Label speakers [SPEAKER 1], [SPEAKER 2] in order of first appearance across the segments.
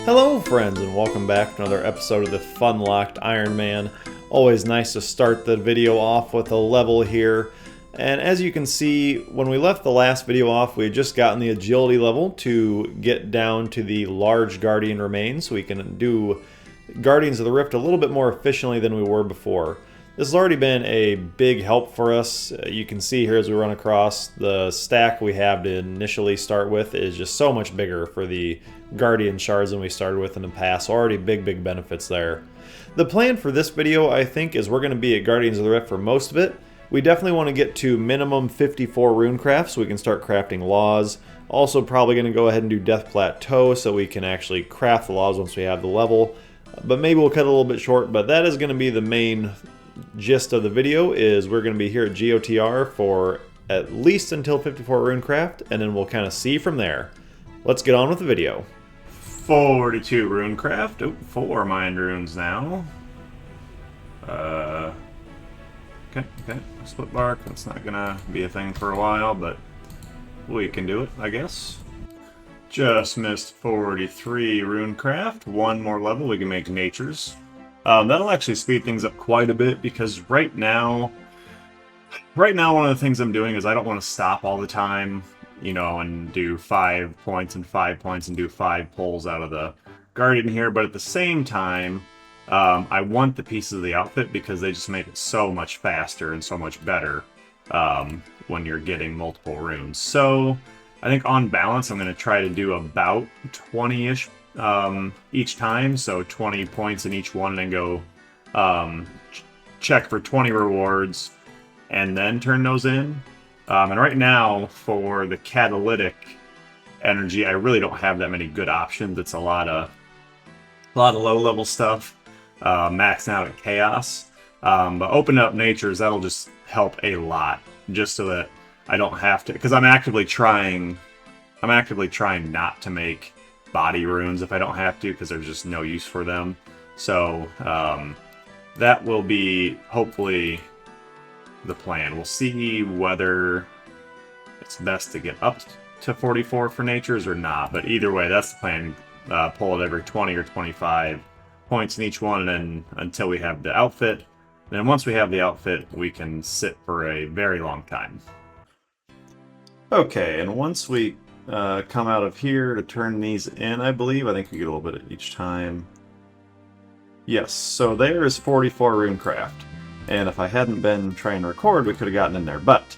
[SPEAKER 1] Hello friends and welcome back to another episode of the Funlocked Iron Man. Always nice to start the video off with a level here. And as you can see, when we left the last video off, we had just gotten the agility level to get down to the large Guardian remains so we can do Guardians of the Rift a little bit more efficiently than we were before. This has already been a big help for us. You can see here as we run across, the stack we have to initially start with is just so much bigger for the Guardian shards than we started with in the past. So already big benefits there. The plan for this video, I think, is we're going to be at Guardians of the Rift for most of it. We definitely want to get to minimum 54 runecraft so we can start crafting laws. Also probably going to go ahead and do Death Plateau so we can actually craft the laws once we have the level. But maybe we'll cut it a little bit short, but that is going to be the main gist of the video. Is we're going to be here at GOTR for at least until 54 runecraft, and then we'll kind of see from there. Let's get on with the video.
[SPEAKER 2] 42 runecraft. Oh, 4 mind runes now. Okay. Split bark. That's not gonna be a thing for a while, but we can do it, I guess. Just missed 43 runecraft. One more level, we can make natures. That'll actually speed things up quite a bit because right now one of the things I'm doing is I don't want to stop all the time, you know, and do 5 points and 5 points and do 5 pulls out of the Guardian here, but at the same time, I want the pieces of the outfit because they just make it so much faster and so much better when you're getting multiple runes. So I think on balance, I'm going to try to do about 20-ish each time, so 20 points in each one, and then go check for 20 rewards and then turn those in. And right now, for the catalytic energy, I really don't have that many good options. It's a lot of low-level stuff, maxing out at chaos. But open up natures, that'll just help a lot, just so that I don't have to, because I'm actively trying not to make body runes if I don't have to, because there's just no use for them. So that will be hopefully the plan. We'll see whether it's best to get up to 44 for natures or not, but either way, that's the plan. Pull it every 20 or 25 points in each one, and then until we have the outfit. Then once we have the outfit, we can sit for a very long time. Okay, and once we come out of here to turn these in, I think we get a little bit at each time. Yes, so there is 44 runecraft. And if I hadn't been trying to record, we could have gotten in there. But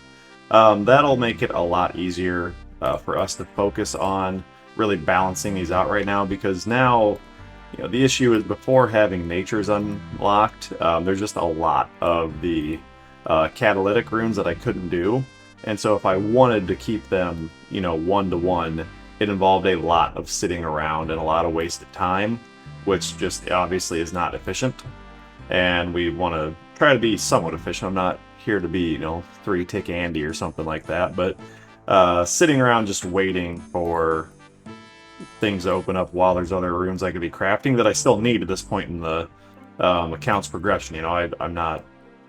[SPEAKER 2] that'll make it a lot easier for us to focus on really balancing these out right now, because now, you know, the issue is before having natures unlocked, there's just a lot of the catalytic runes that I couldn't do. And so if I wanted to keep them, you know, 1-to-1, it involved a lot of sitting around and a lot of wasted time, which just obviously is not efficient. And we want to try to be somewhat efficient. I'm not here to be, you know, 3-tick Andy or something like that, but sitting around just waiting for things to open up while there's other runes I could be crafting that I still need at this point in the account's progression. You know, I'm not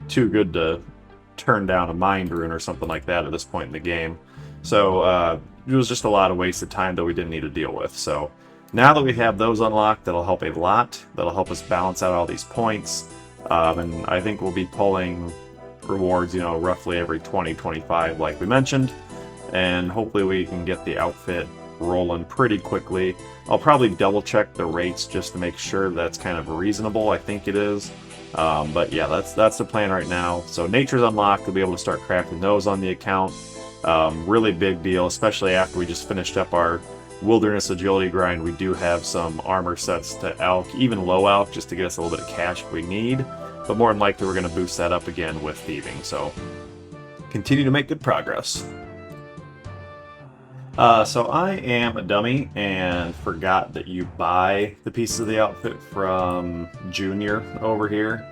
[SPEAKER 2] too good to turn down a mind rune or something like that at this point in the game. So it was just a lot of wasted time that we didn't need to deal with. So now that we have those unlocked, that'll help a lot. That'll help us balance out all these points. And I think we'll be pulling rewards, you know, roughly every 20-25 like we mentioned. And hopefully we can get the outfit rolling pretty quickly. I'll probably double check the rates just to make sure that's kind of reasonable. I think it is. But yeah, that's the plan right now. So nature's unlocked, we'll be able to start crafting those on the account. Really big deal, especially after we just finished up our wilderness agility grind. We do have some armor sets to elk, even low elk, just to get us a little bit of cash if we need. But more than likely, we're going to boost that up again with thieving. So continue to make good progress. So I am a dummy and forgot that you buy the pieces of the outfit from Junior over here.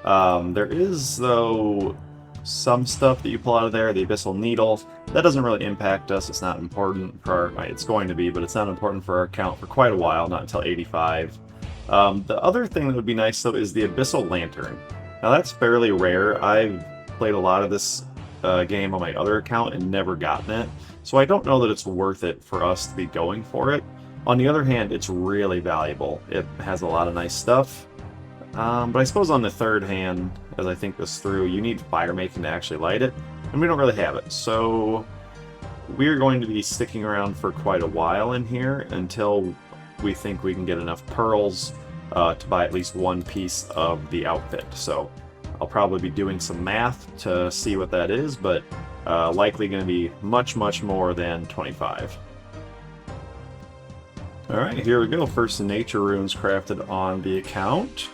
[SPEAKER 2] There is, though, some stuff that you pull out of there. The Abyssal Needle, that doesn't really impact us. It's not important for our, it's going to be, but it's not important for our account for quite a while, not until 85. The other thing that would be nice, though, is the Abyssal Lantern. Now that's fairly rare. I've played a lot of this game on my other account and never gotten it. So I don't know that it's worth it for us to be going for it. On the other hand, it's really valuable. It has a lot of nice stuff. But I suppose on the third hand, as I think this through, you need fire making to actually light it, and we don't really have it. So we're going to be sticking around for quite a while in here until we think we can get enough pearls to buy at least one piece of the outfit. So I'll probably be doing some math to see what that is, but likely going to be much, much more than 25. Alright, here we go. First nature runes crafted on the account.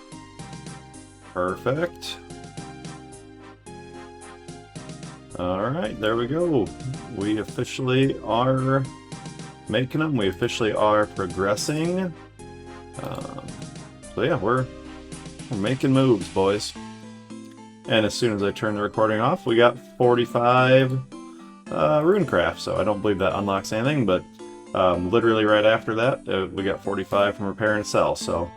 [SPEAKER 2] Perfect. Alright, there we go. We officially are making them. We officially are progressing. So yeah, we're making moves, boys. And as soon as I turn the recording off, we got 45 runecraft. So I don't believe that unlocks anything, but literally right after that, we got 45 from repair and sell. So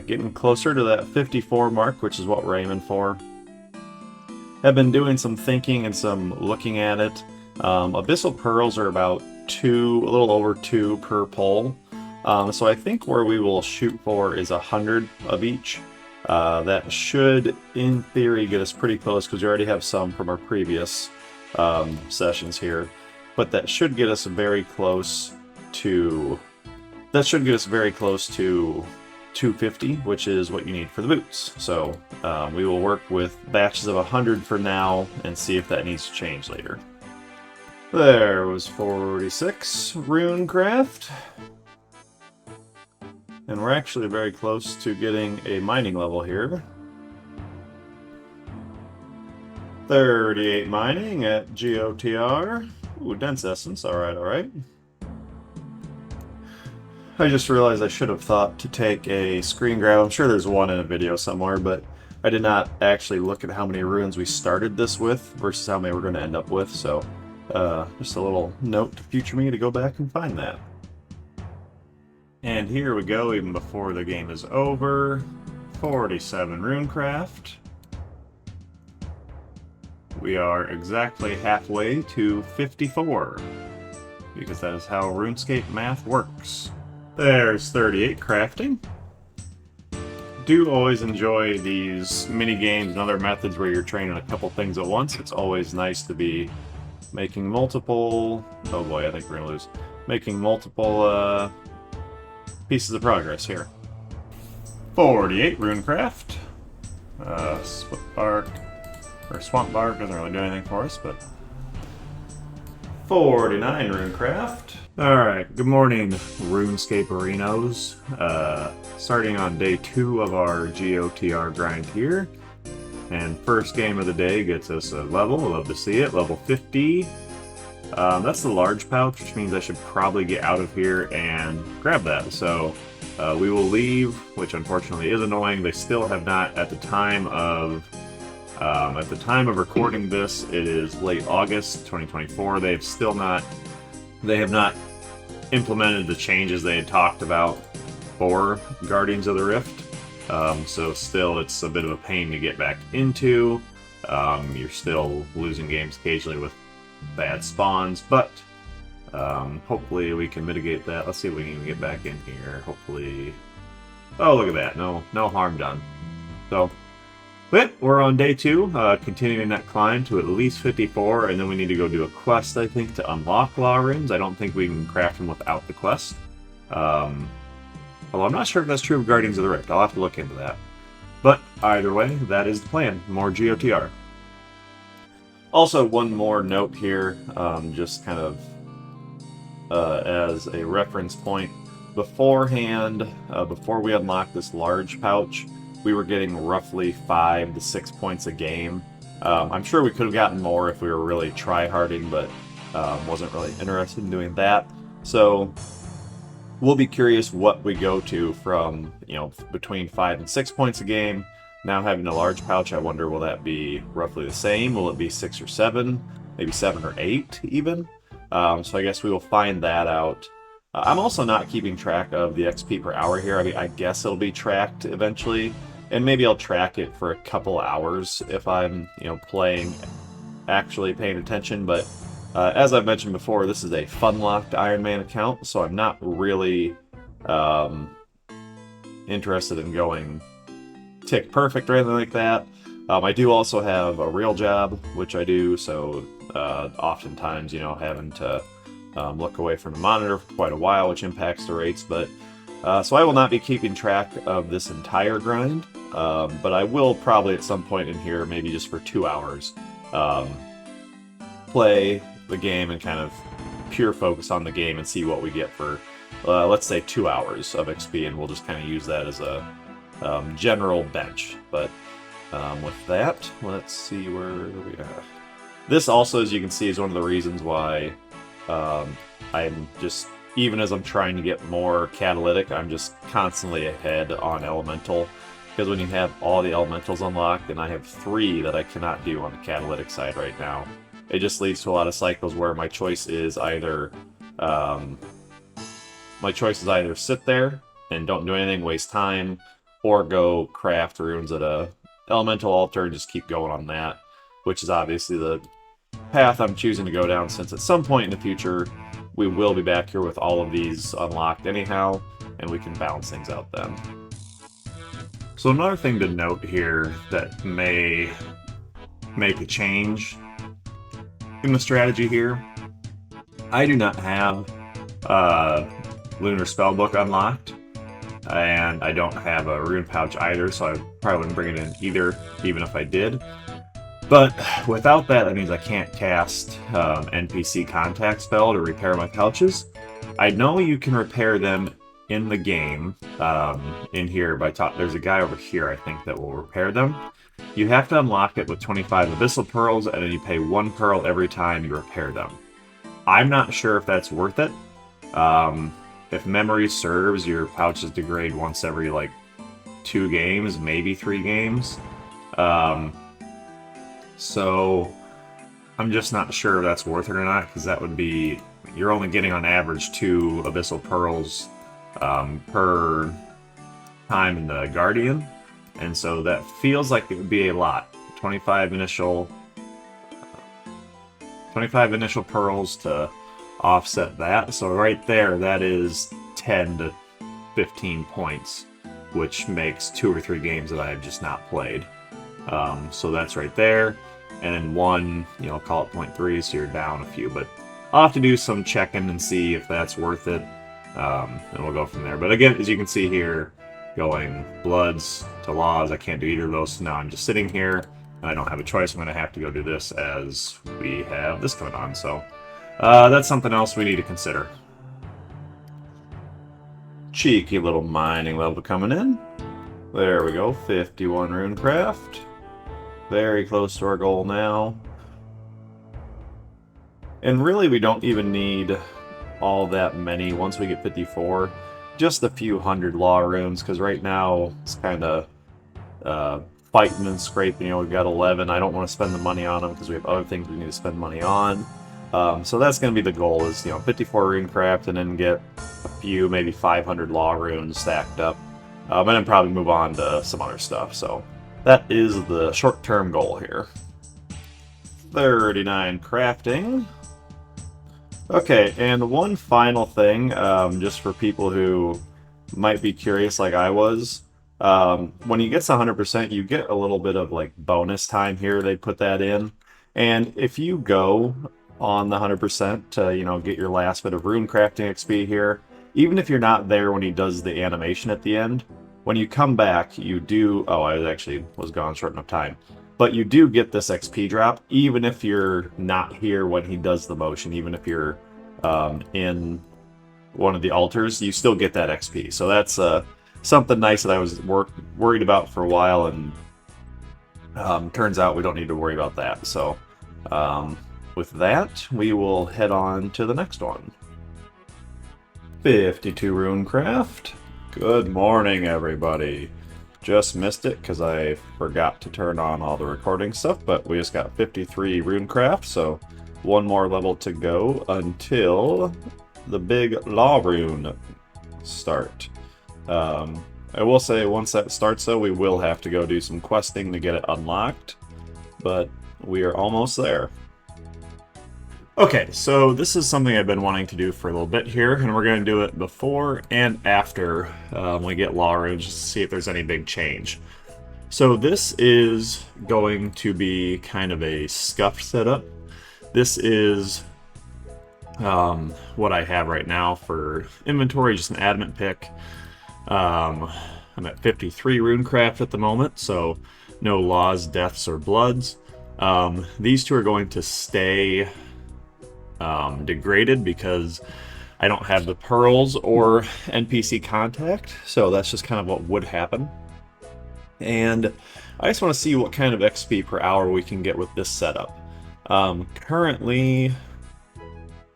[SPEAKER 2] getting closer to that 54 mark, which is what we're aiming for. I've been doing some thinking and some looking at it. Abyssal pearls are about a little over 2 per pull. So I think where we will shoot for is 100 of each. That should, in theory, get us pretty close because we already have some from our previous sessions here. But that should get us very close to 250, which is what you need for the boots. So we will work with batches of 100 for now and see if that needs to change later. There was 46 runecraft. And we're actually very close to getting a mining level here. 38 mining at GOTR. Ooh, dense essence. Alright, alright. I just realized I should have thought to take a screen grab. I'm sure there's one in a video somewhere, but I did not actually look at how many runes we started this with versus how many we're going to end up with, so just a little note to future me to go back and find that. And here we go, even before the game is over. 47 runecraft. We are exactly halfway to 54, because that is how RuneScape math works. There's 38 crafting. Do always enjoy these mini games and other methods where you're training a couple things at once. It's always nice to be making multiple... Oh boy, I think we're gonna lose. Making multiple pieces of progress here. 48 runecraft. Split bark, or swamp bark doesn't really do anything for us, but 49 runecraft. Alright, good morning, RuneScape Arenos. Starting on day 2 of our GOTR grind here. And first game of the day gets us a level, love to see it, level 50. That's the large pouch, which means I should probably get out of here and grab that. So we will leave, which unfortunately is annoying. They still have not, at the time of recording this, it is late August 2024. They have not implemented the changes they had talked about for Guardians of the Rift. So still, it's a bit of a pain to get back into. You're still losing games occasionally with bad spawns, but hopefully we can mitigate that. Let's see if we can even get back in here. Hopefully... Oh, look at that. No harm done. So, but we're on day 2, continuing that climb to at least 54, and then we need to go do a quest, I think, to unlock law runes. I don't think we can craft them without the quest. Although I'm not sure if that's true of Guardians of the Rift. I'll have to look into that. But either way, that is the plan. More GOTR. Also, one more note here, just kind of as a reference point. Beforehand, before we unlocked this large pouch, we were getting roughly 5 to 6 points a game. I'm sure we could have gotten more if we were really try-harding, but wasn't really interested in doing that. So we'll be curious what we go to from, between 5 and 6 points a game. Now having a large pouch, I wonder, will that be roughly the same? Will it be 6 or 7? Maybe 7 or 8 even? So I guess we will find that out. I'm also not keeping track of the XP per hour here. I mean, I guess it'll be tracked eventually. And maybe I'll track it for a couple hours if I'm, playing, actually paying attention. But As I've mentioned before, this is a Funlocked Iron Man account, so I'm not really interested in going tick perfect or anything like that. I do also have a real job, which I do, so oftentimes, you know, having to look away from the monitor for quite a while, which impacts the rates. But so I will not be keeping track of this entire grind, but I will probably at some point in here, maybe just for 2 hours, play the game and kind of pure focus on the game and see what we get for, let's say, 2 hours of XP, and we'll just kind of use that as a general bench. But with that, let's see where we are. This also, as you can see, is one of the reasons why I'm just, even as I'm trying to get more catalytic, I'm just constantly ahead on elemental. Because when you have all the elementals unlocked, and I have 3 that I cannot do on the catalytic side right now, it just leads to a lot of cycles where my choice is either sit there and don't do anything, waste time, or go craft runes at a elemental altar and just keep going on that, which is obviously the path I'm choosing to go down, since at some point in the future we will be back here with all of these unlocked anyhow, and we can balance things out then. So another thing to note here that may make a change in the strategy here, I do not have Lunar Spellbook unlocked, and I don't have a rune pouch either, so I probably wouldn't bring it in either, even if I did. But without that, that means I can't cast NPC contact spell to repair my pouches. I know you can repair them in the game, in here by there's a guy over here, I think, that will repair them. You have to unlock it with 25 Abyssal Pearls, and then you pay 1 Pearl every time you repair them. I'm not sure if that's worth it. If memory serves, your pouches degrade once every, like, 2 games, maybe 3 games. So I'm just not sure if that's worth it or not, because that would be, you're only getting on average 2 Abyssal Pearls per time in the Guardian, and so that feels like it would be a lot. 25 initial pearls to offset that, so right there, that is 10 to 15 points, which makes 2 or 3 games that I have just not played. So that's right there, and then 1, you know, call it 0.3, so you're down a few, but I'll have to do some checking and see if that's worth it, and we'll go from there. But again, as you can see here, going Bloods to Laws, I can't do either of those, so now I'm just sitting here, and I don't have a choice. I'm going to have to go do this as we have this coming on, so that's something else we need to consider. Cheeky little mining level coming in. There we go, 51 runecraft. Very close to our goal now. And really, we don't even need all that many once we get 54. Just a few hundred law runes, because right now it's kind of fighting and scraping. You know, we've got 11. I don't want to spend the money on them because we have other things we need to spend money on. So that's going to be the goal, is, you know, 54 runecraft, and then get a few, maybe 500 law runes stacked up. And then probably move on to some other stuff. So that is the short-term goal here. 39 crafting. Okay, and one final thing, just for people who might be curious like I was. When you get to 100%, you get a little bit of, like, bonus time here. They put that in. And if you go on the 100% to, you know, get your last bit of rune crafting XP here, even if you're not there when he does the animation at the end, when you come back, you do... Oh, I actually was gone short enough time. But you do get this XP drop, even if you're not here when he does the motion, even if you're in one of the altars, you still get that XP. So that's something nice that I was worried about for a while, and turns out we don't need to worry about that. So with that, we will head on to the next one. 52 runecraft. Good morning, everybody. Just missed it because I forgot to turn on all the recording stuff, but we just got 53 runecraft, so one more level to go until the big law rune start. I will say, once that starts, though, we will have to go do some questing to get it unlocked, but we are almost there. Okay, so this is something I've been wanting to do for a little bit here, and we're going to do it before and after we get law runes, just to see if there's any big change. So this is going to be kind of a scuffed setup. This is what I have right now for inventory, just an adamant pick. I'm at 53 runecraft at the moment, so no laws, deaths, or bloods. These two are going to stay degraded because I don't have the pearls or NPC contact, so that's just kind of what would happen. And I just want to see what kind of XP per hour we can get with this setup. Currently,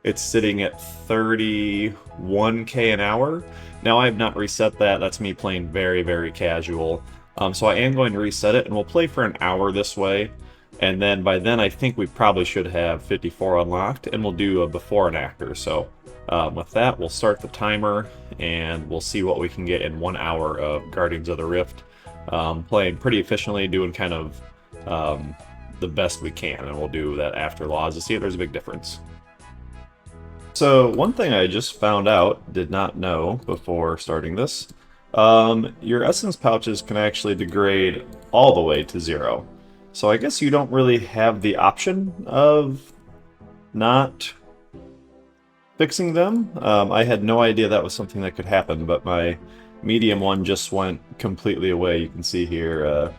[SPEAKER 2] it's sitting at 31k an hour. Now I have not reset that. That's me playing very, very casual. So I am going to reset it, and we'll play for an hour this way. And then by then, I think we probably should have 54 unlocked, and we'll do a before and after. So with that, we'll start the timer, and we'll see what we can get in 1 hour of Guardians of the Rift. Playing pretty efficiently, doing kind of the best we can, and we'll do that after laws to see if there's a big difference. So one thing I just found out, did not know before starting this, your essence pouches can actually degrade all the way to 0. So I guess you don't really have the option of not fixing them. I had no idea that was something that could happen, but my medium one just went completely away. You can see here,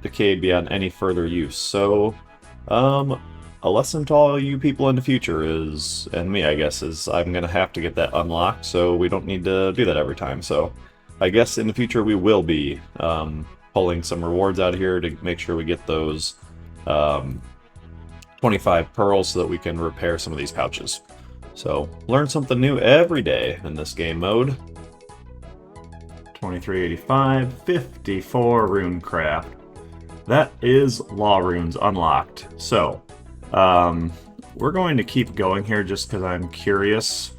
[SPEAKER 2] decayed beyond any further use. So, a lesson to all you people in the future is, and me I guess, is I'm going to have to get that unlocked, so we don't need to do that every time. So, I guess in the future we will be pulling some rewards out of here to make sure we get those 25 pearls so that we can repair some of these pouches. So, learn something new every day in this game mode. 2385, 54 runecraft. That is law runes unlocked. So, we're going to keep going here just because I'm curious.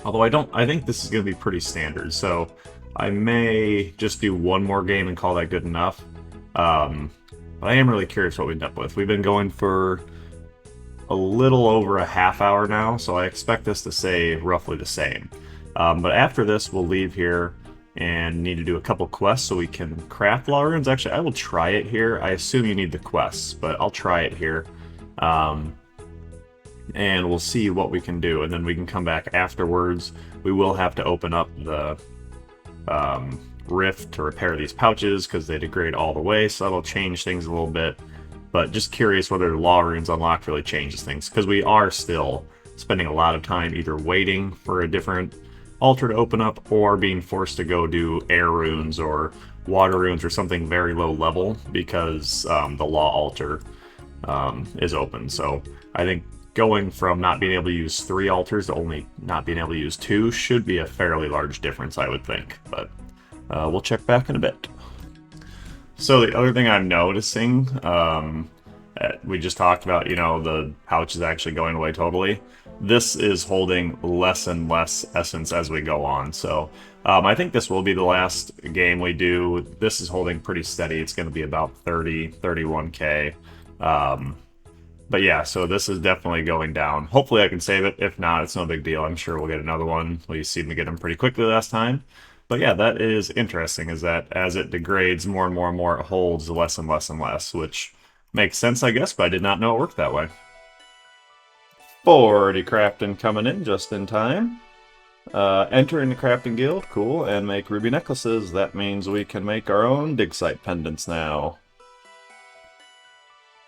[SPEAKER 2] Although I think this is going to be pretty standard, so I may just do one more game and call that good enough. But I am really curious what we end up with. We've been going for a little over a half hour now, so I expect this to stay roughly the same. But after this, we'll leave here and need to do a couple quests so we can craft law runes. Actually, I will try it here. I assume you need the quests, but I'll try it here. And we'll see what we can do, and then we can come back afterwards. We will have to open up the rift to repair these pouches because they degrade all the way, so that'll change things a little bit. But just curious whether law runes unlocked really changes things, because we are still spending a lot of time either waiting for a different altar to open up or being forced to go do air runes or water runes or something very low level because the law altar is open. So I think going from not being able to use 3 altars to only not being able to use 2 should be a fairly large difference, I would think. But we'll check back in a bit. So the other thing I'm noticing, we just talked about, you know, the pouch is actually going away totally. This is holding less and less essence as we go on. So I think this will be the last game we do. This is holding pretty steady. It's going to be about 30, 31k. But yeah, so this is definitely going down. Hopefully I can save it. If not, it's no big deal. I'm sure we'll get another one. We seemed to get them pretty quickly last time. But yeah, that is interesting, is that as it degrades more and more and more, it holds less and less and less, which makes sense, I guess, but I did not know it worked that way. 40 crafting coming in just in time. Entering the crafting guild, cool, and make ruby necklaces. That means we can make our own dig site pendants now.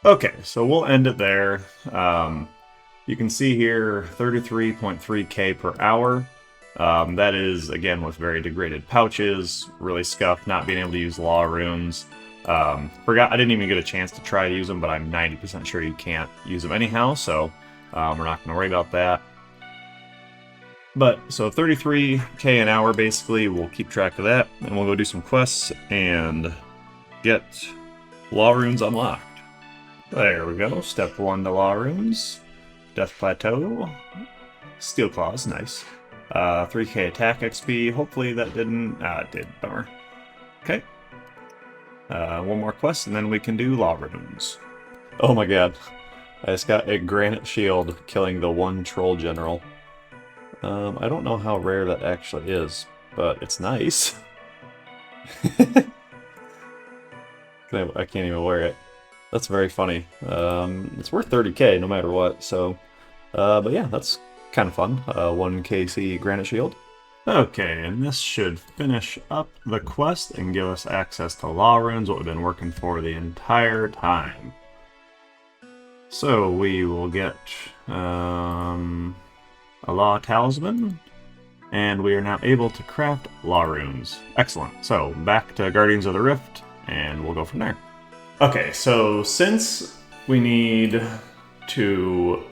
[SPEAKER 2] Okay, so we'll end it there. You can see here 33.3k per hour. That is, again, with very degraded pouches, really scuffed, not being able to use law runes. Forgot, I didn't even get a chance to try to use them, but I'm 90% sure you can't use them anyhow, so we're not going to worry about that. But, so 33k an hour, basically, we'll keep track of that, and we'll go do some quests and get law runes unlocked. There we go, step 1 to law runes. Death Plateau. Steel Claws, nice. 3k attack XP, hopefully that didn't... it did, bummer. Okay. One more quest, and then we can do law runes. Oh my god. I just got a granite shield killing the one troll general. I don't know how rare that actually is, but it's nice. I can't even wear it. That's very funny. It's worth 30k no matter what, so... but yeah, that's kind of fun. 1kc granite shield. Okay, and this should finish up the quest and give us access to law runes, what we've been working for the entire time. So we will get a law talisman, and we are now able to craft law runes. Excellent. So back to Guardians of the Rift, and we'll go from there. Okay, so since we need to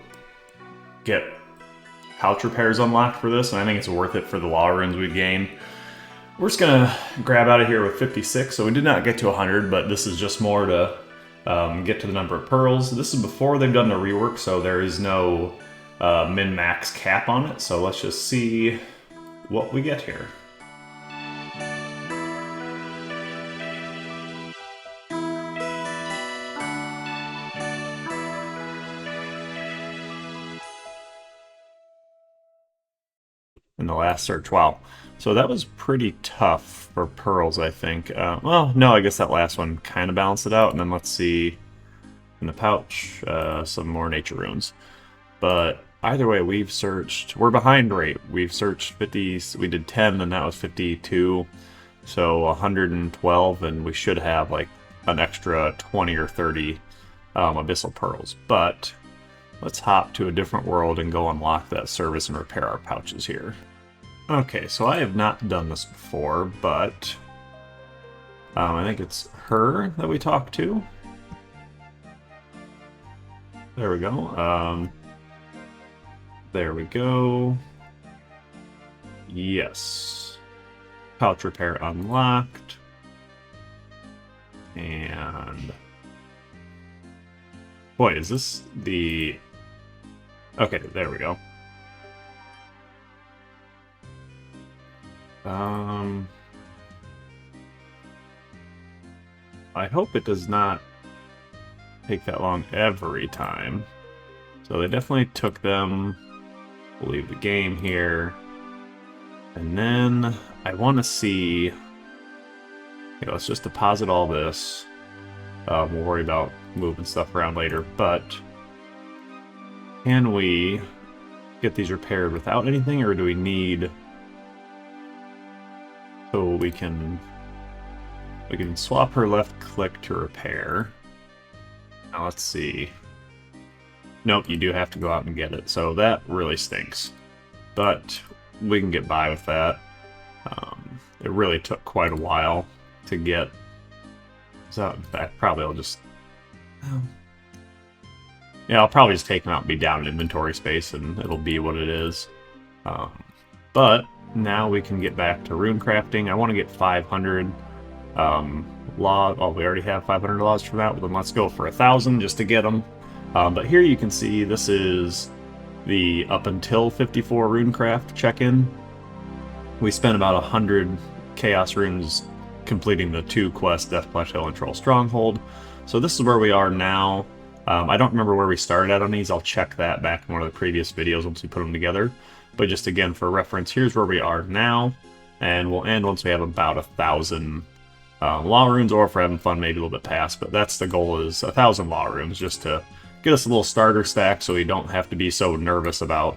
[SPEAKER 2] get pouch repairs unlocked for this, and I think it's worth it for the law runes we gain, we're just gonna grab out of here with 56. So we did not get to 100, but this is just more to get to the number of pearls. This is before they've done the rework, so there is no min-max cap on it. So let's just see what we get here. In the last search. Wow. So that was pretty tough for pearls, I think. Well, no, I guess that last one kind of balanced it out. And then let's see in the pouch, some more nature runes. But either way, we've searched... We're behind rate. We've searched 50... We did 10, and that was 52. So 112, and we should have like an extra 20 or 30 abyssal pearls. But let's hop to a different world and go unlock that service and repair our pouches here. Okay, so I have not done this before, but I think it's her that we talked to. There we go. There we go. Yes. Pouch repair unlocked. And... Boy, is this the... Okay, there we go. I hope it does not take that long every time. So they definitely took them. We'll leave the game here. And then I want to see... Okay, let's just deposit all this. We'll worry about moving stuff around later, but... Can we get these repaired without anything, or do we need... So we can swap her left click to repair. Now let's see. Nope, you do have to go out and get it, so that really stinks. But we can get by with that. It really took quite a while to get... So in fact, probably I'll just... Yeah, I'll probably just take them out and be down in inventory space, and it'll be what it is. But now we can get back to rune crafting. I want to get 500 law. Oh, we already have 500 laws for that. Well, then let's go for 1,000 just to get them. But here you can see this is the up until 54 runecraft check-in. We spent about 100 chaos runes completing the 2 quests, Death Plateau and Troll Stronghold. So this is where we are now. I don't remember where we started at on these. I'll check that back in one of the previous videos once we put them together. But just again for reference, here's where we are now. And we'll end once we have about 1,000 law runes, or if we're having fun, maybe a little bit past. But that's the goal, is 1,000 law runes, just to get us a little starter stack so we don't have to be so nervous about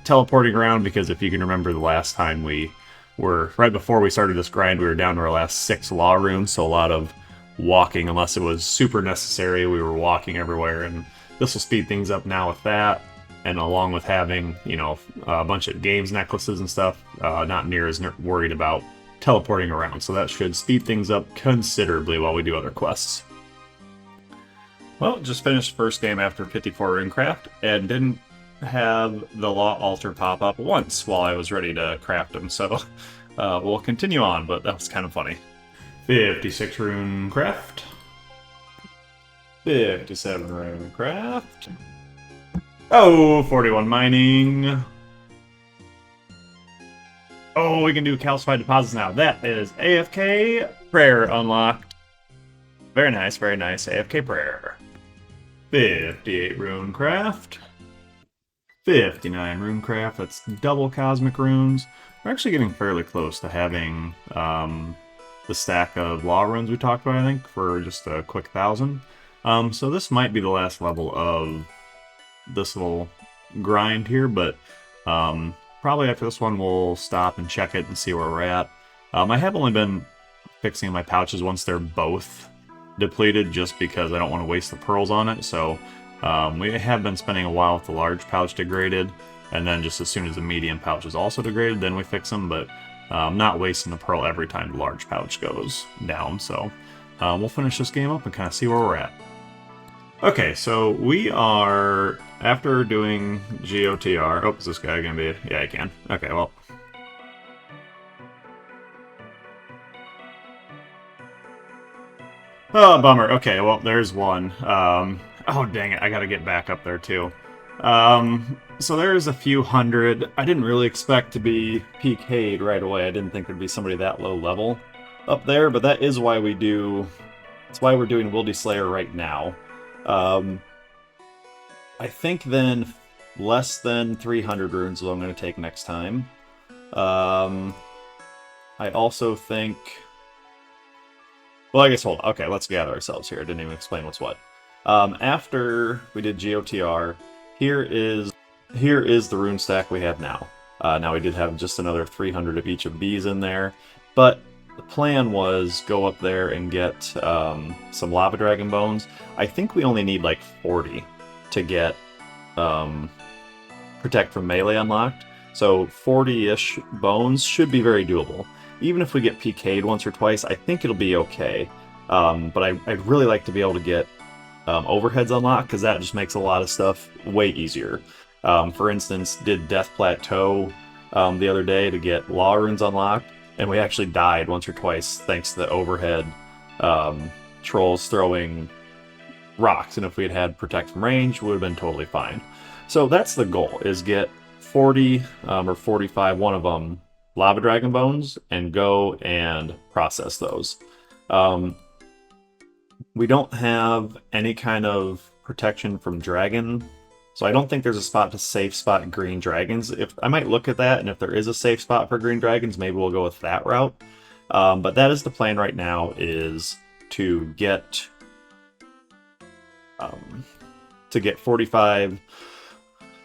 [SPEAKER 2] teleporting around. Because if you can remember the last time we were, right before we started this grind, we were down to our last 6 law runes. So a lot of walking, unless it was super necessary, we were walking everywhere. And this will speed things up now with that. And along with having, you know, a bunch of games necklaces and stuff, not near as worried about teleporting around. So that should speed things up considerably while we do other quests. Well, just finished first game after 54 runecraft, and didn't have the law altar pop up once while I was ready to craft them. So we'll continue on, but that was kind of funny. 56 runecraft. 57 runecraft. Oh, 41 mining. Oh, we can do calcified deposits now. That is AFK prayer unlocked. Very nice, AFK prayer. 58 runecraft. 59 runecraft. That's double cosmic runes. We're actually getting fairly close to having the stack of law runes we talked about, I think, for just a quick 1,000. So this might be the last level of this little grind here, but probably after this one we'll stop and check it and see where we're at. I have only been fixing my pouches once they're both depleted, just because I don't want to waste the pearls on it. So we have been spending a while with the large pouch degraded, and then just as soon as the medium pouch is also degraded, then we fix them, but not wasting the pearl every time the large pouch goes down. So we'll finish this game up and kind of see where we're at. Okay, so we are, after doing GOTR, oh, is this guy gonna be, yeah, I can. Okay, well. Oh, bummer. Okay, well, there's one. Oh, dang it, I gotta get back up there, too. So there's a few hundred. I didn't really expect to be PK'd right away. I didn't think there'd be somebody that low level up there, but that is why we do, that's why we're doing Wildy Slayer right now. I think then less than 300 runes is what I'm going to take next time. I also think... Well, I guess, hold on. Okay, let's gather ourselves here. I didn't even explain what's what. After we did GOTR, here is the rune stack we have now. Now we did have just another 300 of each of these in there, but the plan was go up there and get some lava dragon bones. I think we only need like 40 to get protect from melee unlocked. So 40-ish bones should be very doable. Even if we get PK'd once or twice, I think it'll be okay. But I'd really like to be able to get overheads unlocked, because that just makes a lot of stuff way easier. For instance, did Death Plateau the other day to get law runes unlocked, and we actually died once or twice thanks to the overhead trolls throwing rocks, and if we had had protect from range, we would have been totally fine. So that's the goal, is get 40 or 45, one of them, lava dragon bones, and go and process those. We don't have any kind of protection from dragon, so I don't think there's a spot to safe spot green dragons. If I might look at that, and if there is a safe spot for green dragons, maybe we'll go with that route. But that is the plan right now, is to get 45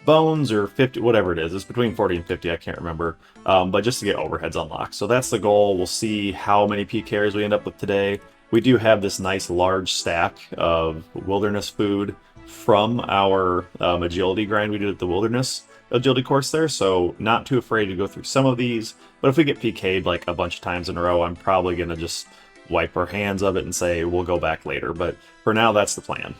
[SPEAKER 2] bones or 50, whatever it is. It's between 40 and 50, I can't remember. But just to get overheads unlocked. So that's the goal. We'll see how many PKs we end up with today. We do have this nice large stack of wilderness food from our agility grind we did at the wilderness agility course there, so not too afraid to go through some of these. But if we get PK'd like a bunch of times in a row, I'm probably going to just wipe our hands of it and say we'll go back later. But for now, that's the plan.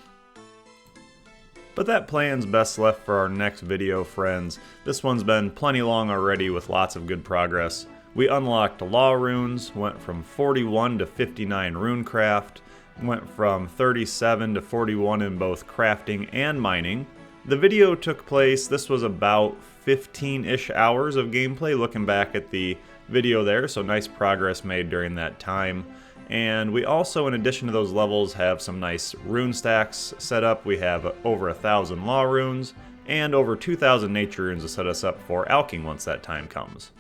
[SPEAKER 1] But that plan's best left for our next video, friends. This one's been plenty long already with lots of good progress. We unlocked law runes, went from 41 to 59 runecraft, went from 37 to 41 in both crafting and mining. The video took place, this was about 15-ish hours of gameplay looking back at the video there, so nice progress made during that time. And we also, in addition to those levels, have some nice rune stacks set up. We have over 1,000 law runes and over 2,000 nature runes to set us up for alching once that time comes.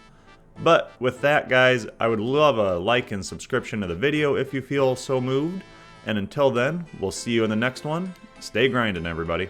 [SPEAKER 1] But with that, guys, I would love a like and subscription to the video if you feel so moved. And until then, we'll see you in the next one. Stay grinding, everybody.